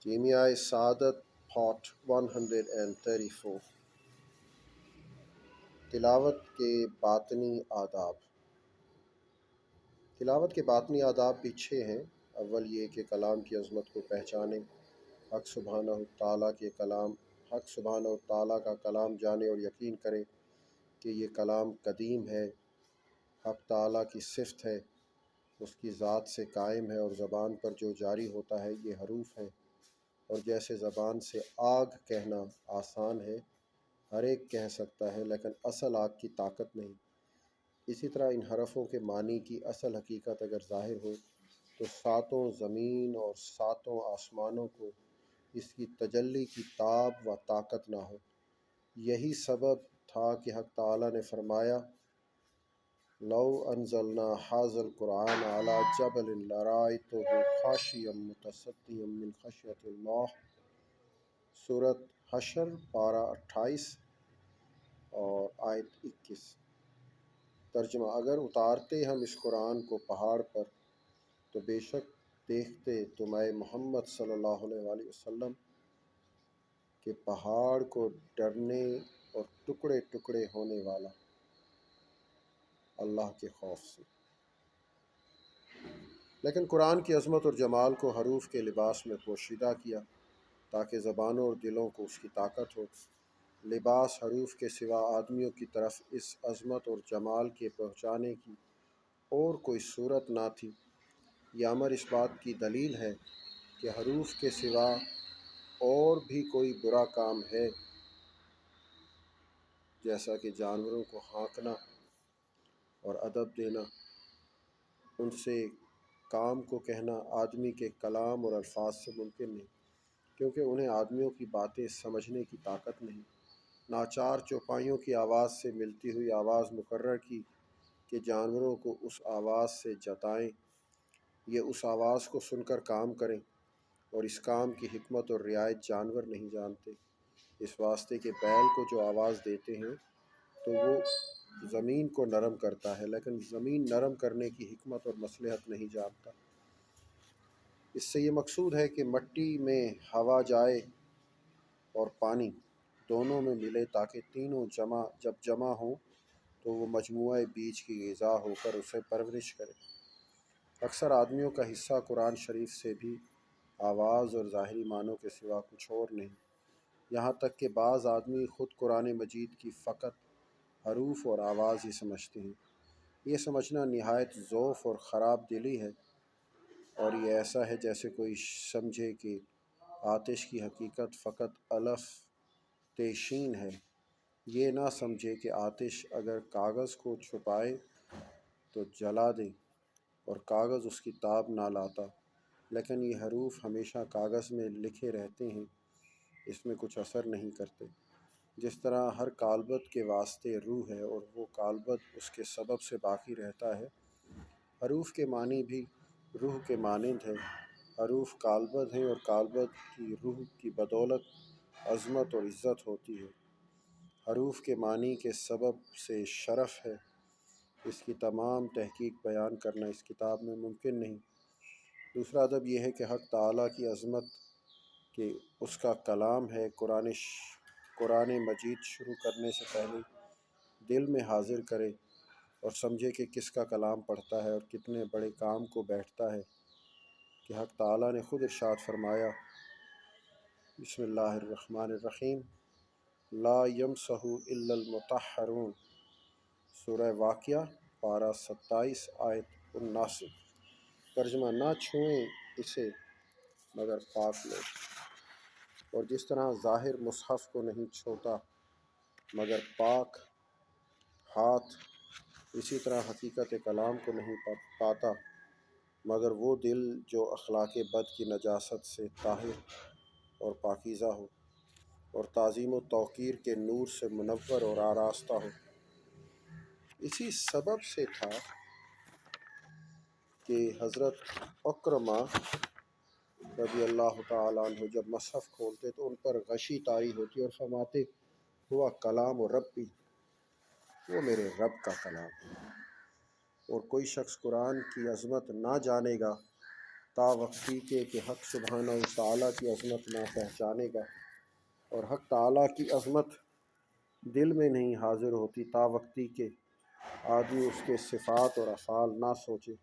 کیمیائے سعادت پارٹ 134 تلاوت کے باطنی آداب۔ تلاوت کے باطنی آداب بھی 6 ہیں۔ اول یہ کہ کلام کی عظمت کو پہچانیں، حق سبحانہ تعالیٰ کا کلام جانے اور یقین کریں کہ یہ کلام قدیم ہے، حق تعالیٰ کی صفت ہے، اس کی ذات سے قائم ہے اور زبان پر جو جاری ہوتا ہے یہ حروف ہیں، اور جیسے زبان سے آگ کہنا آسان ہے، ہر ایک کہہ سکتا ہے، لیکن اصل آگ کی طاقت نہیں۔ اسی طرح ان حرفوں کے معنی کی اصل حقیقت اگر ظاہر ہو تو ساتوں زمین اور ساتوں آسمانوں کو اس کی تجلی کی تاب و طاقت نہ ہو۔ یہی سبب تھا کہ حق تعالیٰ نے فرمایا لو انزلنا ھذا القرآن علی جبل لرأیتہ خاشعا متصدعا من خشیۃ اللہ، سورۃ حشر پارہ 28 اور آیت 21۔ ترجمہ: اگر اتارتے ہم اس قرآن کو پہاڑ پر تو بے شک دیکھتے تم اے محمد صلی اللہ علیہ وآلہ وسلم کہ پہاڑ کو ڈرنے اور ٹکڑے ٹکڑے ہونے والا اللہ کے خوف سے۔ لیکن قرآن کی عظمت اور جمال کو حروف کے لباس میں پوشیدہ کیا تاکہ زبانوں اور دلوں کو اس کی طاقت ہو۔ لباس حروف کے سوا آدمیوں کی طرف اس عظمت اور جمال کے پہنچانے کی اور کوئی صورت نہ تھی۔ یہ امر اس بات کی دلیل ہے کہ حروف کے سوا اور بھی کوئی برا کام ہے، جیسا کہ جانوروں کو ہانکنا اور ادب دینا، ان سے کام کو کہنا آدمی کے کلام اور الفاظ سے ممکن نہیں، کیونکہ انہیں آدمیوں کی باتیں سمجھنے کی طاقت نہیں۔ ناچار چوپائیوں کی آواز سے ملتی ہوئی آواز مقرر کی کہ جانوروں کو اس آواز سے جتائیں، یہ اس آواز کو سن کر کام کریں، اور اس کام کی حکمت اور رعایت جانور نہیں جانتے، اس واسطے کہ بیل کو جو آواز دیتے ہیں تو وہ زمین کو نرم کرتا ہے، لیکن زمین نرم کرنے کی حکمت اور مصلحت نہیں جانتا۔ اس سے یہ مقصود ہے کہ مٹی میں ہوا جائے اور پانی دونوں میں ملے تاکہ تینوں جب جمع ہوں تو وہ مجموعہ بیج کی غذا ہو کر اسے پرورش کرے۔ اکثر آدمیوں کا حصہ قرآن شریف سے بھی آواز اور ظاہری معنوں کے سوا کچھ اور نہیں، یہاں تک کہ بعض آدمی خود قرآن مجید کی فقط حروف اور آواز ہی سمجھتے ہیں۔ یہ سمجھنا نہایت ضعف اور خراب دلی ہے، اور یہ ایسا ہے جیسے کوئی سمجھے کہ آتش کی حقیقت فقط الف تیشین ہے، یہ نہ سمجھے کہ آتش اگر کاغذ کو چھپائے تو جلا دے اور کاغذ اس کی تاب نہ لاتا، لیکن یہ حروف ہمیشہ کاغذ میں لکھے رہتے ہیں، اس میں کچھ اثر نہیں کرتے۔ جس طرح ہر کالبد کے واسطے روح ہے اور وہ کالبد اس کے سبب سے باقی رہتا ہے، حروف کے معنی بھی روح کے مانند ہے۔ حروف کالبد ہیں اور کالبد کی روح کی بدولت عظمت اور عزت ہوتی ہے۔ حروف کے معنی کے سبب سے شرف ہے، اس کی تمام تحقیق بیان کرنا اس کتاب میں ممکن نہیں۔ دوسرا ادب یہ ہے کہ حق تعالیٰ کی عظمت کہ اس کا کلام ہے۔ قرآن مجید شروع کرنے سے پہلے دل میں حاضر کرے اور سمجھے کہ کس کا کلام پڑھتا ہے اور کتنے بڑے کام کو بیٹھتا ہے، کہ حق تعالیٰ نے خود ارشاد فرمایا بسم اللہ الرحمن الرحیم لا یمسہ الا المطہرون، سورہ واقعہ پارہ 27 آیت 79۔ ترجمہ: نہ چھوئیں اسے مگر پاک لوگ۔ اور جس طرح ظاہر مصحف کو نہیں چھوتا مگر پاک ہاتھ، اسی طرح حقیقت کلام کو نہیں پاتا مگر وہ دل جو اخلاق بد کی نجاست سے طاہر اور پاکیزہ ہو، اور تعظیم و توقیر کے نور سے منور اور آراستہ ہو۔ اسی سبب سے تھا کہ حضرت عکرمہ رضی اللہ تعالیٰ عنہ جب مصحف کھولتے تو ان پر غشی طاری ہوتی اور فرماتے ہوا کلام و ربی، وہ میرے رب کا کلام ہے۔ اور کوئی شخص قرآن کی عظمت نہ جانے گا تا وقتی کہ حق سبحانہ و تعالیٰ کی عظمت نہ پہچانے گا، اور حق تعالیٰ کی عظمت دل میں نہیں حاضر ہوتی تا وقتی کہ آدمی اس کے صفات اور افعال نہ سوچے۔